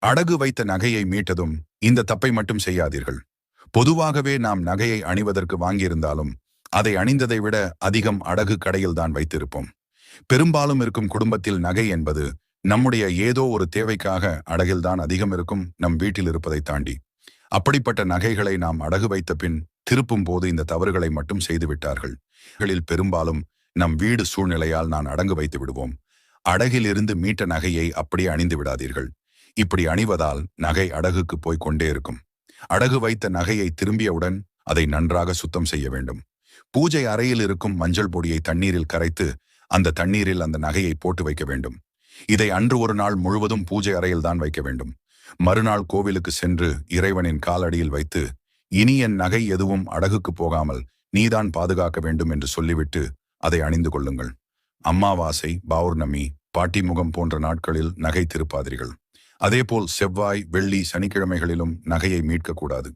அடகு வைத்த நகையை மீட்டதும் இந்த தப்பை மட்டும் செய்யாதீர்கள். பொதுவாகவே நாம் நகையை அணிவதற்கு வாங்கியிருந்தாலும் அதை அணிந்ததை விட அதிகம் அடகு கடையில்தான் வைத்திருப்போம். பெரும்பாலும் இருக்கும் குடும்பத்தில் நகை என்பது நம்முடைய ஏதோ ஒரு தேவைக்காக அடகில்தான் அதிகம் இருக்கும், நம் வீட்டில் இருப்பதை தாண்டி. அப்படிப்பட்ட நகைகளை நாம் அடகு வைத்த பின் திருப்பும் போது இந்த தவறுகளை மட்டும் செய்து விட்டார்கள். பெரும்பாலும் நம் வீடு சூழ்நிலையால் நான் அடங்கு வைத்து விடுவோம். அடகில் இருந்து மீட்ட நகையை அப்படியே அணிந்து விடாதீர்கள். இப்படி அணிவதால் நகை அடகுக்கு போய் கொண்டே இருக்கும். அடகு வைத்த நகையை திரும்பியவுடன் அதை நன்றாக சுத்தம் செய்ய வேண்டும். பூஜை அறையில் இருக்கும் மஞ்சள் பொடியை தண்ணீரில் கரைத்து அந்த தண்ணீரில் அந்த நகையை போட்டு வைக்க வேண்டும். இதை அன்று ஒரு நாள் முழுவதும் பூஜை அறையில் தான் வைக்க வேண்டும். மறுநாள் கோவிலுக்கு சென்று இறைவனின் காலடியில் வைத்து, இனி என் நகை எதுவும் அடகுக்கு போகாமல் நீதான் பாதுகாக்க வேண்டும் என்று சொல்லிவிட்டு அதை அணிந்து கொள்ளுங்கள். அமாவாசை, பௌர்ணமி, பாட்டிமுகம் போன்ற நாட்களில் நகை திருப்பாதீர்கள். அதேபோல் செவ்வாய், வெள்ளி, சனிக்கிழமைகளிலும் நகையை மீட்கக்கூடாது.